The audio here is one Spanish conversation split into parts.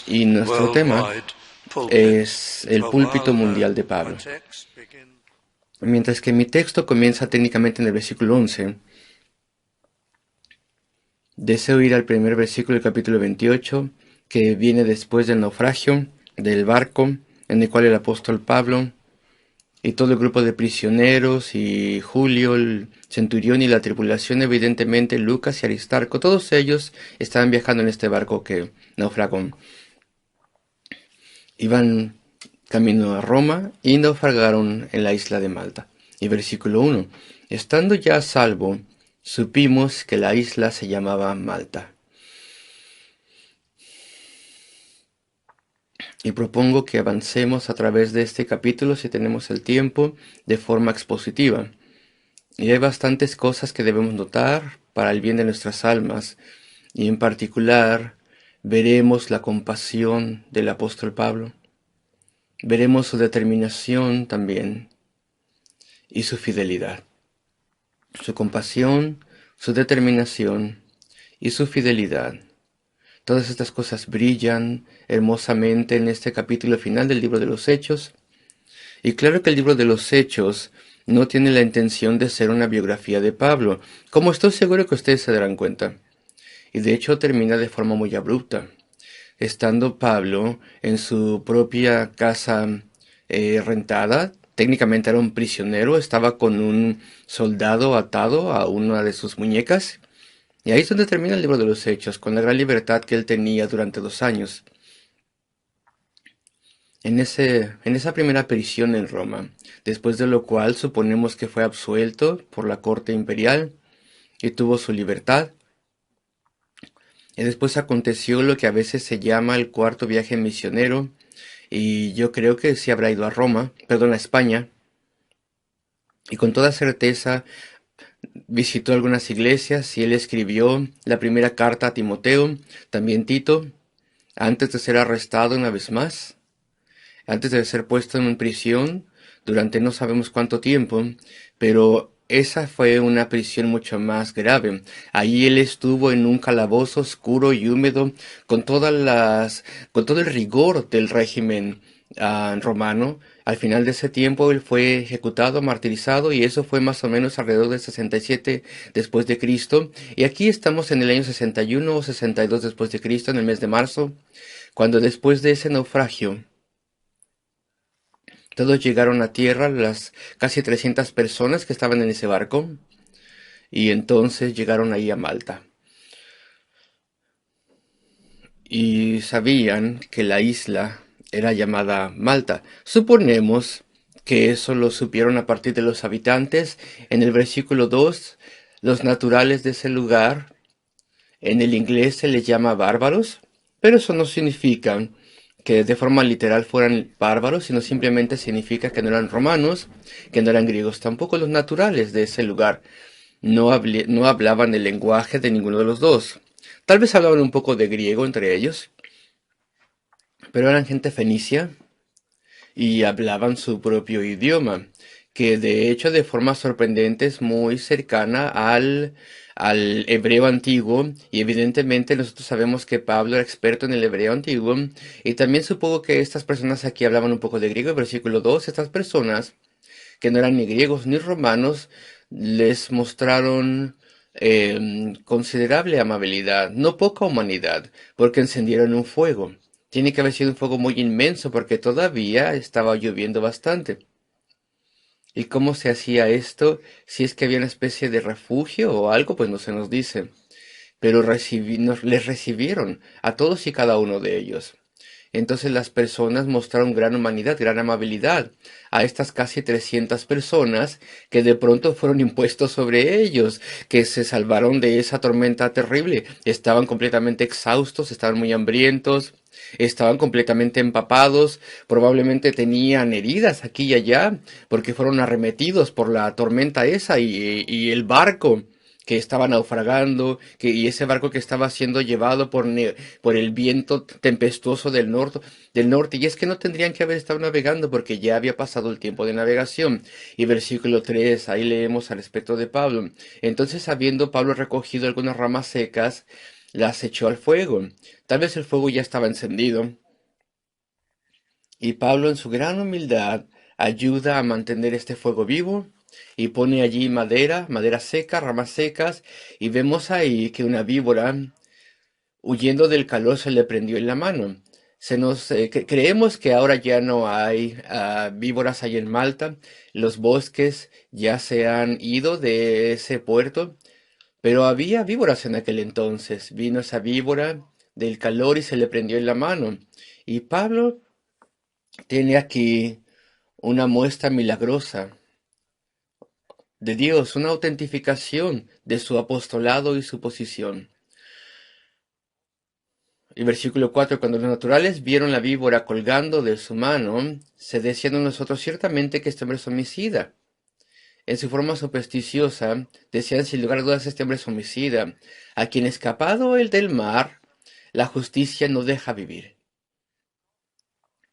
Y nuestro tema es el púlpito mundial de Pablo. Mientras que mi texto comienza técnicamente en el versículo 11, deseo ir al primer versículo del capítulo 28, que viene después del naufragio del barco en el cual el apóstol Pablo y todo el grupo de prisioneros y Julio, el centurión y la tripulación, evidentemente Lucas y Aristarco, todos ellos estaban viajando en este barco que naufragó. Iban camino a Roma y naufragaron en la isla de Malta. Y versículo 1. Estando ya a salvo, supimos que la isla se llamaba Malta. Y propongo que avancemos a través de este capítulo, si tenemos el tiempo, de forma expositiva. Y hay bastantes cosas que debemos notar para el bien de nuestras almas. Y en particular, veremos la compasión del apóstol Pablo. Veremos su determinación también y su fidelidad. Su compasión, su determinación y su fidelidad. Todas estas cosas brillan hermosamente en este capítulo final del libro de los Hechos. Y claro que el libro de los Hechos no tiene la intención de ser una biografía de Pablo, como estoy seguro que ustedes se darán cuenta. Y de hecho termina de forma muy abrupta. Estando Pablo en su propia casa rentada, técnicamente era un prisionero, estaba con un soldado atado a una de sus muñecas. Y ahí es donde termina el libro de los Hechos, con la gran libertad que él tenía durante 2 años. En esa primera prisión en Roma, después de lo cual suponemos que fue absuelto por la corte imperial y tuvo su libertad. Y después aconteció lo que a veces se llama el cuarto viaje misionero, y yo creo que sí habrá ido a España, y con toda certeza visitó algunas iglesias y él escribió la primera carta a Timoteo, también Tito, antes de ser arrestado una vez más, antes de ser puesto en prisión durante no sabemos cuánto tiempo, pero esa fue una prisión mucho más grave. Allí él estuvo en un calabozo oscuro y húmedo con con todo el rigor del régimen romano. Al final de ese tiempo él fue ejecutado, martirizado, y eso fue más o menos alrededor del 67 después de Cristo. Y aquí estamos en el año 61 o 62 después de Cristo, en el mes de marzo, cuando después de ese naufragio todos llegaron a tierra, las casi 300 personas que estaban en ese barco, y entonces llegaron ahí a Malta. Y sabían que la isla era llamada Malta. Suponemos que eso lo supieron a partir de los habitantes. En el versículo 2, los naturales de ese lugar, en el inglés se les llama bárbaros, pero eso no significa que de forma literal fueran bárbaros, sino simplemente significa que no eran romanos, que no eran griegos. Tampoco los naturales de ese lugar no hablaban el lenguaje de ninguno de los dos. Tal vez hablaban un poco de griego entre ellos, pero eran gente fenicia y hablaban su propio idioma, que de hecho de forma sorprendente es muy cercana al hebreo antiguo, y evidentemente nosotros sabemos que Pablo era experto en el hebreo antiguo, y también supongo que estas personas aquí hablaban un poco de griego. En versículo 2, estas personas que no eran ni griegos ni romanos les mostraron considerable amabilidad, no poca humanidad, porque encendieron un fuego. Tiene que haber sido un fuego muy inmenso porque todavía estaba lloviendo bastante. ¿Y cómo se hacía esto? Si es que había una especie de refugio o algo, pues no se nos dice. Pero les recibieron a todos y cada uno de ellos. Entonces las personas mostraron gran humanidad, gran amabilidad a estas casi 300 personas que de pronto fueron impuestos sobre ellos, que se salvaron de esa tormenta terrible. Estaban completamente exhaustos, estaban muy hambrientos, estaban completamente empapados, probablemente tenían heridas aquí y allá, porque fueron arremetidos por la tormenta esa y el barco que estaba naufragando, y ese barco que estaba siendo llevado por el viento tempestuoso del norte, y es que no tendrían que haber estado navegando porque ya había pasado el tiempo de navegación. Y versículo 3, ahí leemos al respecto de Pablo. Entonces, habiendo Pablo recogido algunas ramas secas, las echó al fuego. Tal vez el fuego ya estaba encendido, y Pablo en su gran humildad ayuda a mantener este fuego vivo y pone allí madera, madera seca, ramas secas, y vemos ahí que una víbora, huyendo del calor, se le prendió en la mano. Creemos que ahora ya no hay víboras ahí en Malta, los bosques ya se han ido de ese puerto, pero había víboras en aquel entonces. Vino esa víbora del calor y se le prendió en la mano. Y Pablo tiene aquí una muestra milagrosa de Dios, una autentificación de su apostolado y su posición. Y versículo 4: cuando los naturales vieron la víbora colgando de su mano, se decían nosotros ciertamente que este hombre es homicida. En su forma supersticiosa, decían sin lugar a dudas este hombre es homicida, a quien escapado el del mar, la justicia no deja vivir.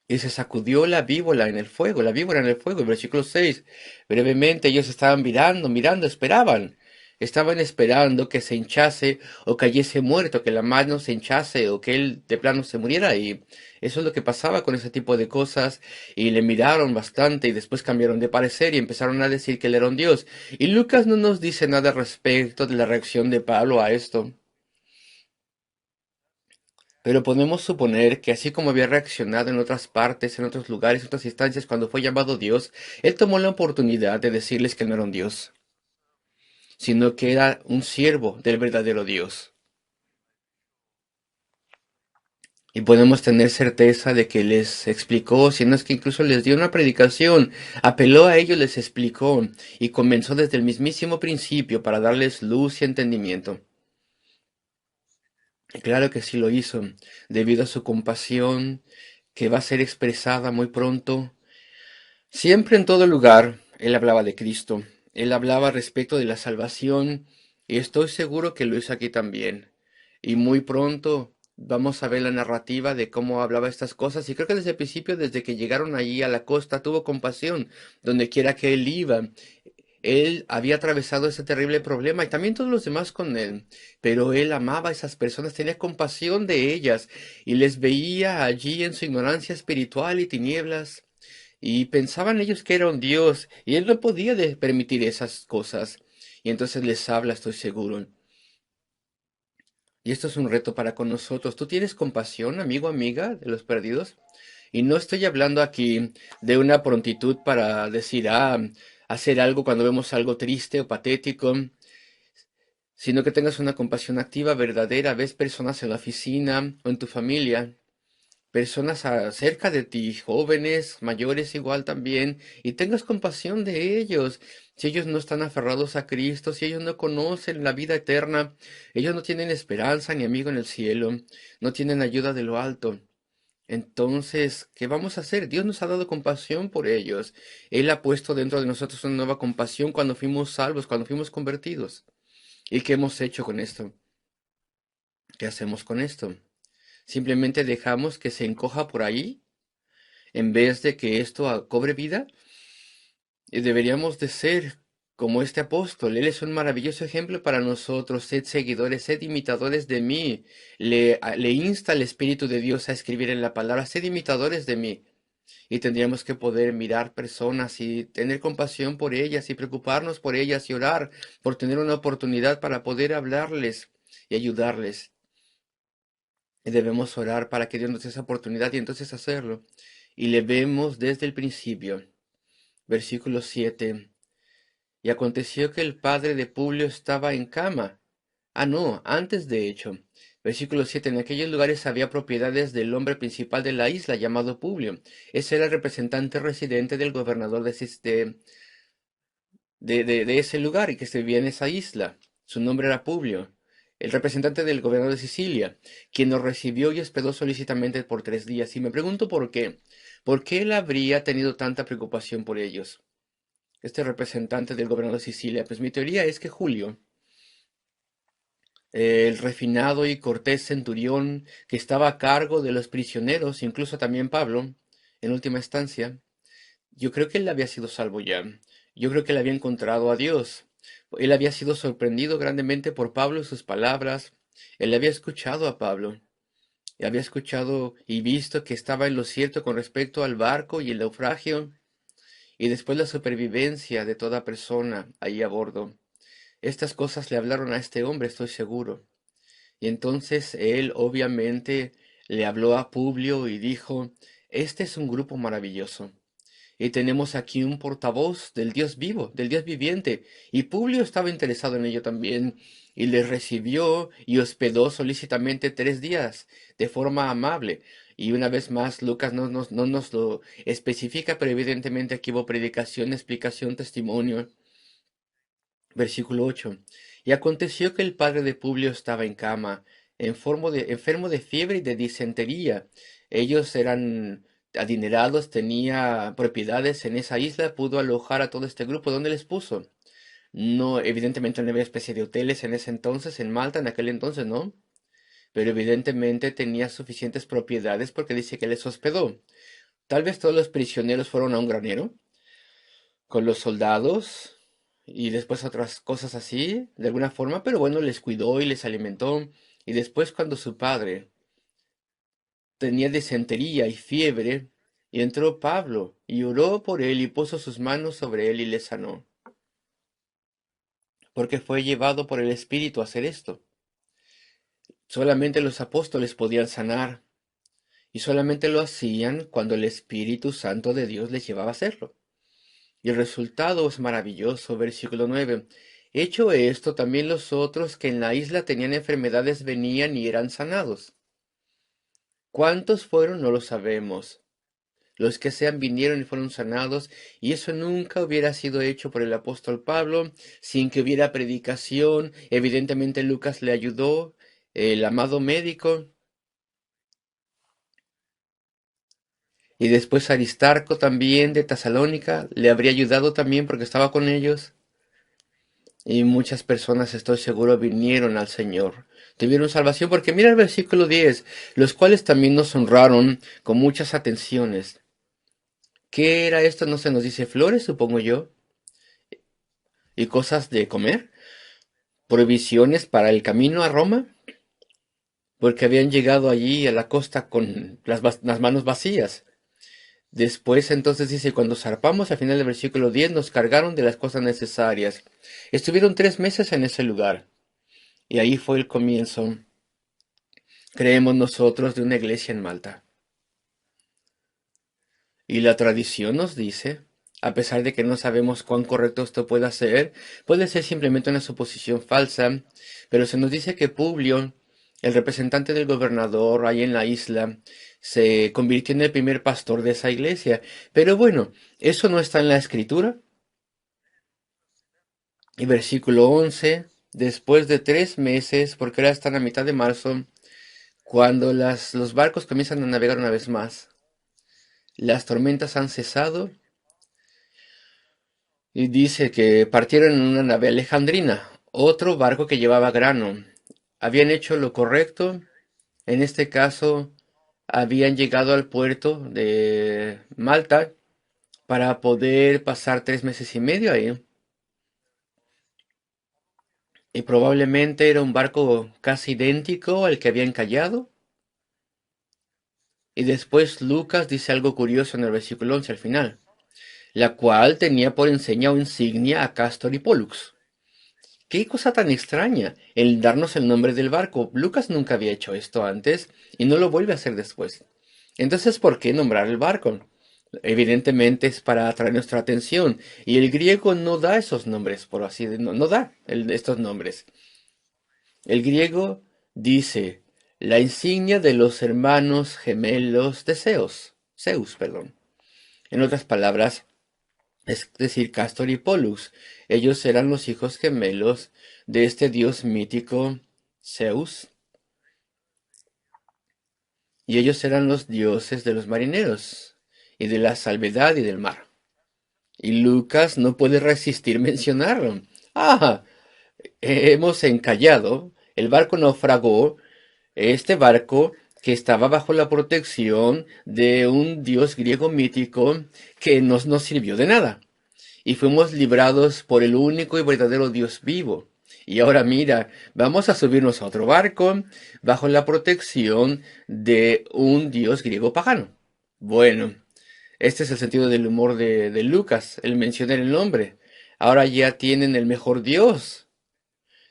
Y se sacudió la víbora en el fuego, la víbora en el fuego. Versículo 6. Brevemente ellos estaban mirando, mirando, esperaban. Estaban esperando que se hinchase o cayese muerto, que la mano se hinchase o que él de plano se muriera. Y eso es lo que pasaba con ese tipo de cosas. Y le miraron bastante y después cambiaron de parecer y empezaron a decir que él era un dios. Y Lucas no nos dice nada respecto de la reacción de Pablo a esto. Pero podemos suponer que así como había reaccionado en otras partes, en otros lugares, en otras instancias, cuando fue llamado Dios, él tomó la oportunidad de decirles que no era un Dios, sino que era un siervo del verdadero Dios. Y podemos tener certeza de que les explicó, si no es que incluso les dio una predicación, apeló a ellos, les explicó y comenzó desde el mismísimo principio para darles luz y entendimiento. Y claro que sí lo hizo, debido a su compasión, que va a ser expresada muy pronto. Siempre en todo lugar, él hablaba de Cristo, él hablaba respecto de la salvación, y estoy seguro que lo hizo aquí también. Y muy pronto vamos a ver la narrativa de cómo hablaba estas cosas, y creo que desde el principio, desde que llegaron allí a la costa, tuvo compasión, donde quiera que él iba. Él había atravesado ese terrible problema y también todos los demás con él, pero él amaba a esas personas, tenía compasión de ellas y les veía allí en su ignorancia espiritual y tinieblas. Y pensaban ellos que era un Dios, y él no podía permitir esas cosas. Y entonces les habla, estoy seguro. Y esto es un reto para con nosotros. ¿Tú tienes compasión, amigo, amiga, de los perdidos? Y no estoy hablando aquí de una prontitud para decir, hacer algo cuando vemos algo triste o patético, sino que tengas una compasión activa, verdadera. Ves personas en la oficina o en tu familia, personas cerca de ti, jóvenes, mayores igual también, y tengas compasión de ellos. Si ellos no están aferrados a Cristo, si ellos no conocen la vida eterna, ellos no tienen esperanza ni amigo en el cielo, no tienen ayuda de lo alto. Entonces, ¿qué vamos a hacer? Dios nos ha dado compasión por ellos. Él ha puesto dentro de nosotros una nueva compasión cuando fuimos salvos, cuando fuimos convertidos. ¿Y qué hemos hecho con esto? ¿Qué hacemos con esto? Simplemente dejamos que se encoja por ahí en vez de que esto cobre vida. Deberíamos de ser como este apóstol. Él es un maravilloso ejemplo para nosotros. Sed seguidores, sed imitadores de mí. Le insta el Espíritu de Dios a escribir en la palabra, sed imitadores de mí. Y tendríamos que poder mirar personas y tener compasión por ellas y preocuparnos por ellas y orar por tener una oportunidad para poder hablarles y ayudarles. Y debemos orar para que Dios nos dé esa oportunidad y entonces hacerlo. Y le vemos desde el principio. Versículo 7. Y aconteció que el padre de Publio estaba en cama. Ah, no, antes de hecho. Versículo 7. En aquellos lugares había propiedades del hombre principal de la isla, llamado Publio. Ese era el representante residente del gobernador de ese lugar y que se vivía en esa isla. Su nombre era Publio, el representante del gobernador de Sicilia, quien nos recibió y hospedó solícitamente por 3 días. Y me pregunto por qué. ¿Por qué él habría tenido tanta preocupación por ellos? Este representante del gobernador de Sicilia. Pues mi teoría es que Julio, el refinado y cortés centurión que estaba a cargo de los prisioneros, incluso también Pablo, en última instancia, yo creo que él había sido salvo ya. Yo creo que él había encontrado a Dios. Él había sido sorprendido grandemente por Pablo y sus palabras. Él había escuchado a Pablo, y había escuchado y visto que estaba en lo cierto con respecto al barco y el naufragio, y después la supervivencia de toda persona ahí a bordo. Estas cosas le hablaron a este hombre, estoy seguro. Y entonces él obviamente le habló a Publio y dijo, este es un grupo maravilloso. Y tenemos aquí un portavoz del Dios vivo, del Dios viviente. Y Publio estaba interesado en ello también, y le recibió y hospedó solícitamente 3 días, de forma amable. Y una vez más, Lucas no nos lo especifica, pero evidentemente aquí hubo predicación, explicación, testimonio. Versículo 8. Y aconteció que el padre de Publio estaba en cama, enfermo de fiebre y de disentería. Ellos eran adinerados, tenía propiedades en esa isla, pudo alojar a todo este grupo. ¿Dónde les puso? No, evidentemente no había especie de hoteles en ese entonces, en Malta, en aquel entonces, ¿no? Pero evidentemente tenía suficientes propiedades porque dice que les hospedó. Tal vez todos los prisioneros fueron a un granero con los soldados y después otras cosas así, de alguna forma, pero bueno, les cuidó y les alimentó. Y después cuando su padre tenía disentería y fiebre, y entró Pablo y oró por él y puso sus manos sobre él y le sanó, porque fue llevado por el Espíritu a hacer esto. Solamente los apóstoles podían sanar, y solamente lo hacían cuando el Espíritu Santo de Dios les llevaba a hacerlo. Y el resultado es maravilloso. Versículo 9. Hecho esto, también los otros que en la isla tenían enfermedades venían y eran sanados. ¿Cuántos fueron? No lo sabemos. Los que sean vinieron y fueron sanados, y eso nunca hubiera sido hecho por el apóstol Pablo, sin que hubiera predicación. Evidentemente Lucas le ayudó, el amado médico, y después Aristarco también de Tesalónica le habría ayudado también porque estaba con ellos. Y muchas personas, estoy seguro, vinieron al Señor. Tuvieron salvación porque mira el versículo 10, los cuales también nos honraron con muchas atenciones. ¿Qué era esto? No se nos dice flores, supongo yo, y cosas de comer, provisiones para el camino a Roma, porque habían llegado allí a la costa con las manos vacías. Después entonces dice, cuando zarpamos al final del versículo 10 nos cargaron de las cosas necesarias. Estuvieron 3 meses en ese lugar, y ahí fue el comienzo, creemos nosotros, de una iglesia en Malta. Y la tradición nos dice, a pesar de que no sabemos cuán correcto esto puede ser simplemente una suposición falsa, pero se nos dice que Publio, el representante del gobernador ahí en la isla, se convirtió en el primer pastor de esa iglesia. Pero bueno, eso no está en la escritura. Y versículo 11, después de 3 meses, porque ahora están a mitad de marzo, cuando los barcos comienzan a navegar una vez más, las tormentas han cesado. Y dice que partieron en una nave alejandrina, otro barco que llevaba grano. Habían hecho lo correcto. En este caso, habían llegado al puerto de Malta para poder pasar 3 meses y medio ahí. Y probablemente era un barco casi idéntico al que habían callado. Y después Lucas dice algo curioso en el versículo 11 al final, la cual tenía por enseña o insignia a Castor y Pollux. Qué cosa tan extraña el darnos el nombre del barco. Lucas nunca había hecho esto antes y no lo vuelve a hacer después. Entonces, ¿por qué nombrar el barco? Evidentemente es para atraer nuestra atención y el griego no da esos nombres, por así decirlo, no da estos nombres. El griego dice la insignia de los hermanos gemelos de Zeus, perdón. En otras palabras, es decir, Castor y Pollux. Ellos eran los hijos gemelos de este dios mítico Zeus, y ellos eran los dioses de los marineros, y de la salvedad y del mar. Y Lucas no puede resistir mencionarlo. Ah, hemos encallado, el barco naufragó, este barco que estaba bajo la protección de un dios griego mítico que no nos sirvió de nada. Y fuimos librados por el único y verdadero Dios vivo. Y ahora mira, vamos a subirnos a otro barco bajo la protección de un dios griego pagano. Bueno, este es el sentido del humor de Lucas, el mencionar el nombre. Ahora ya tienen el mejor dios.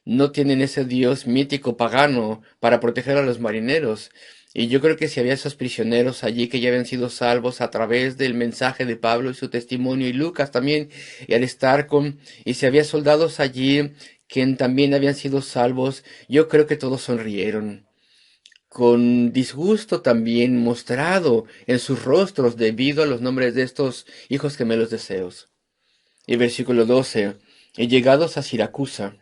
No tienen ese dios mítico pagano para proteger a los marineros. Y yo creo que si había esos prisioneros allí que ya habían sido salvos a través del mensaje de Pablo y su testimonio, y Lucas también, y Aristarco, y si había soldados allí que también habían sido salvos, yo creo que todos sonrieron, con disgusto también mostrado en sus rostros debido a los nombres de estos hijos gemelos de Zeus. Y versículo 12, y llegados a Siracusa,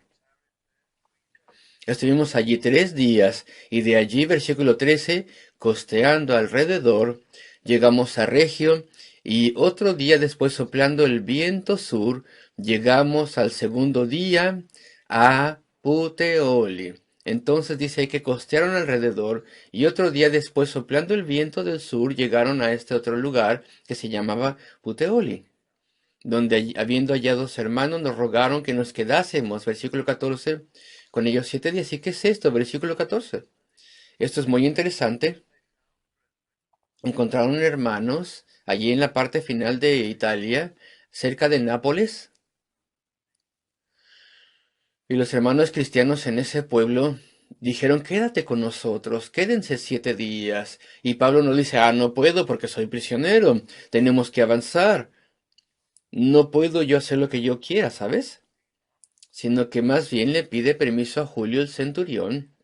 estuvimos allí 3 días, y de allí, versículo 13, costeando alrededor, llegamos a Regio, y otro día después, soplando el viento sur, llegamos al segundo día a Puteoli. Entonces dice que costearon alrededor, y otro día después, soplando el viento del sur, llegaron a este otro lugar que se llamaba Puteoli, donde habiendo hallado hermanos nos rogaron que nos quedásemos, versículo 14, con ellos 7 días. ¿Y qué es esto? Versículo 14. Esto es muy interesante. Encontraron hermanos allí en la parte final de Italia, cerca de Nápoles, y los hermanos cristianos en ese pueblo dijeron, quédate con nosotros, quédense 7 días. Y Pablo no dice, no puedo porque soy prisionero, tenemos que avanzar, no puedo yo hacer lo que yo quiera, ¿sabes? Sino que más bien le pide permiso a Julio el centurión.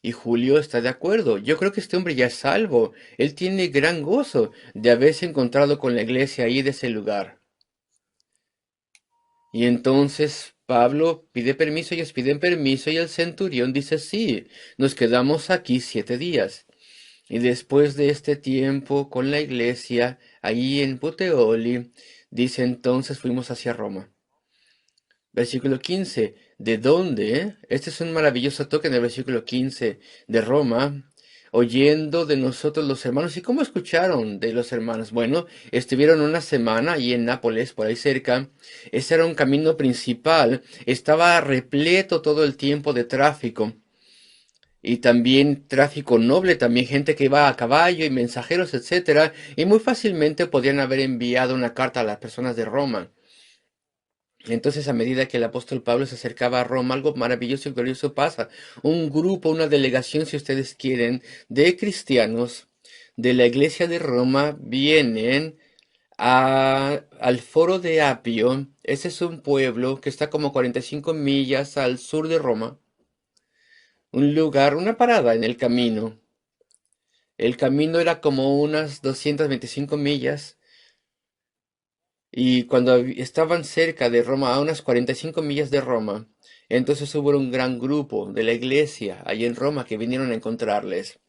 Y Julio está de acuerdo. Yo creo que este hombre ya es salvo. Él tiene gran gozo de haberse encontrado con la iglesia ahí de ese lugar. Y entonces Pablo pide permiso, ellos piden permiso y el centurión dice sí, nos quedamos aquí 7 días. Y después de este tiempo con la iglesia, ahí en Puteoli, dice entonces fuimos hacia Roma. Versículo 15. ¿De dónde? Este es un maravilloso toque en el versículo 15. De Roma, oyendo de nosotros los hermanos. ¿Y cómo escucharon de los hermanos? Bueno, estuvieron una semana allí en Nápoles, por ahí cerca. Ese era un camino principal. Estaba repleto todo el tiempo de tráfico. Y también tráfico noble, también gente que iba a caballo y mensajeros, etcétera. Y muy fácilmente podían haber enviado una carta a las personas de Roma. Entonces, a medida que el apóstol Pablo se acercaba a Roma, algo maravilloso y glorioso pasa. Un grupo, una delegación, si ustedes quieren, de cristianos de la iglesia de Roma vienen al foro de Apio. Ese es un pueblo que está como 45 millas al sur de Roma. Un lugar, una parada en el camino. El camino era como unas 225 millas. Y cuando estaban cerca de Roma, a unas 45 millas de Roma, entonces hubo un gran grupo de la iglesia allí en Roma que vinieron a encontrarles.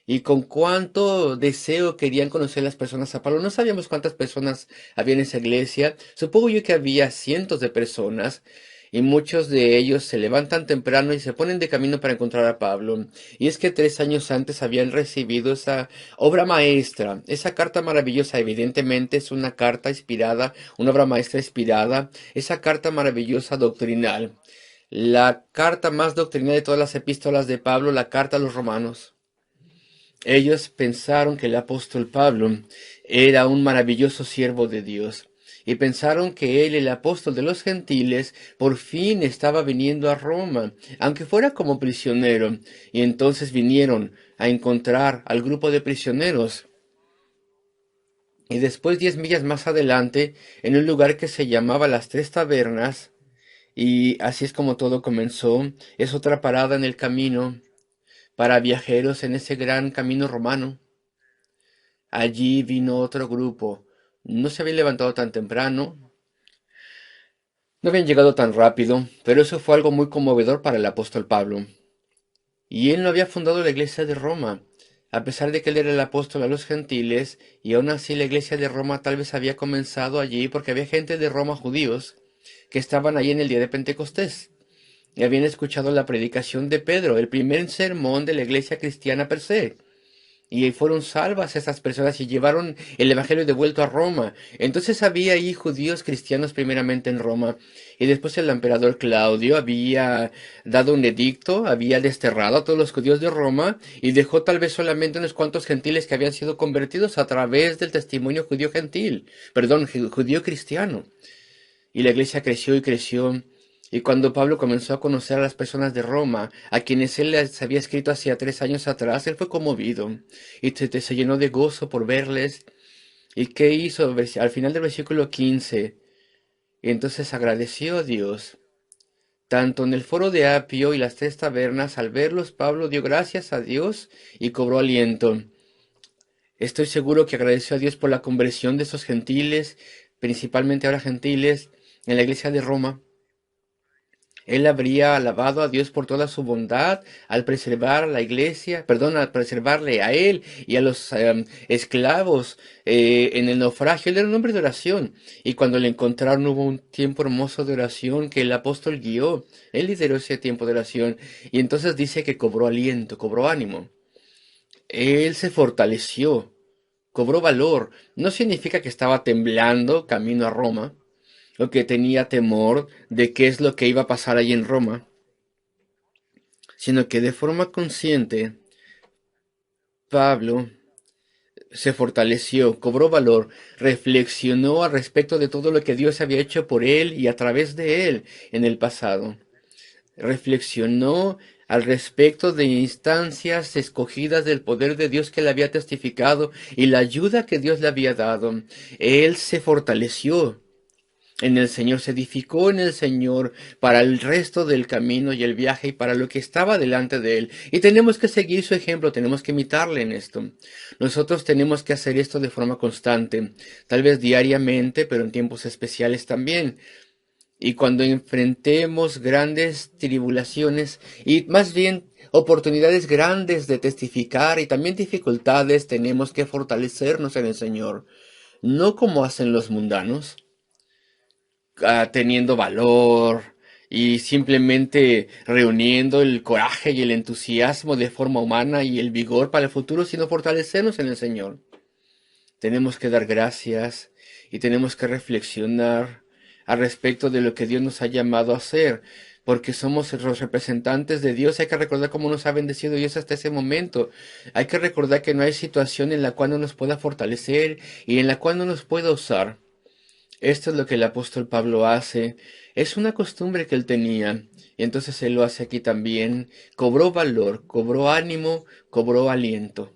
Y con cuánto deseo querían conocer las personas a Pablo. No sabíamos cuántas personas había en esa iglesia. Supongo yo que había cientos de personas. Y muchos de ellos se levantan temprano y se ponen de camino para encontrar a Pablo. Y es que 3 años antes habían recibido esa obra maestra, esa carta maravillosa. Evidentemente es una carta inspirada, una obra maestra inspirada, esa carta maravillosa doctrinal. La carta más doctrinal de todas las epístolas de Pablo, la carta a los romanos. Ellos pensaron que el apóstol Pablo era un maravilloso siervo de Dios y pensaron que él, el apóstol de los gentiles, por fin estaba viniendo a Roma, aunque fuera como prisionero. Y entonces vinieron a encontrar al grupo de prisioneros. Y después, 10 millas más adelante, en un lugar que se llamaba Las Tres Tabernas, y así es como todo comenzó, es otra parada en el camino para viajeros en ese gran camino romano. Allí vino otro grupo. No se habían levantado tan temprano, no habían llegado tan rápido, pero eso fue algo muy conmovedor para el apóstol Pablo. Y él no había fundado la iglesia de Roma, a pesar de que él era el apóstol a los gentiles, y aún así la iglesia de Roma tal vez había comenzado allí porque había gente de Roma, judíos, que estaban allí en el día de Pentecostés, y habían escuchado la predicación de Pedro, el primer sermón de la iglesia cristiana per se. y fueron salvas esas personas y llevaron el evangelio de vuelta a Roma. Entonces había ahí judíos cristianos primeramente en Roma, y después el emperador Claudio había dado un edicto, había desterrado a todos los judíos de Roma y dejó tal vez solamente unos cuantos gentiles que habían sido convertidos a través del testimonio judío gentil, perdón, judío cristiano. Y la iglesia creció y creció. Y cuando Pablo comenzó a conocer a las personas de Roma, a quienes él les había escrito hacía 3 años atrás, él fue conmovido y se llenó de gozo por verles. ¿Y qué hizo? Al final del versículo 15, y entonces agradeció a Dios. Tanto en el foro de Apio y las 3 tabernas, al verlos, Pablo dio gracias a Dios y cobró aliento. Estoy seguro que agradeció a Dios por la conversión de esos gentiles, principalmente ahora gentiles, en la iglesia de Roma. Él habría alabado a Dios por toda su bondad al preservar a la iglesia, perdón, al preservarle a él y a los esclavos en el naufragio. Él era un hombre de oración. Y cuando le encontraron hubo un tiempo hermoso de oración que el apóstol guió. Él lideró ese tiempo de oración. Y entonces dice que cobró aliento, cobró ánimo. Él se fortaleció, cobró valor. No significa que estaba temblando camino a Roma o que tenía temor de qué es lo que iba a pasar allí en Roma, sino que de forma consciente Pablo se fortaleció, cobró valor, reflexionó al respecto de todo lo que Dios había hecho por él y a través de él en el pasado. Reflexionó al respecto de instancias escogidas del poder de Dios que le había testificado y la ayuda que Dios le había dado. Él se fortaleció en el Señor, se edificó en el Señor para el resto del camino y el viaje y para lo que estaba delante de él. Y tenemos que seguir su ejemplo, tenemos que imitarle en esto. Nosotros tenemos que hacer esto de forma constante, tal vez diariamente, pero en tiempos especiales también. Y cuando enfrentemos grandes tribulaciones y más bien oportunidades grandes de testificar y también dificultades, tenemos que fortalecernos en el Señor, no como hacen los mundanos, teniendo valor y simplemente reuniendo el coraje y el entusiasmo de forma humana y el vigor para el futuro, sino fortalecernos en el Señor. Tenemos que dar gracias y tenemos que reflexionar al respecto de lo que Dios nos ha llamado a hacer, porque somos los representantes de Dios. Hay que recordar cómo nos ha bendecido Dios hasta ese momento. Hay que recordar que no hay situación en la cual no nos pueda fortalecer y en la cual no nos pueda usar. Esto es lo que el apóstol Pablo hace. Es una costumbre que él tenía. Y entonces él lo hace aquí también. Cobró valor, cobró ánimo, cobró aliento.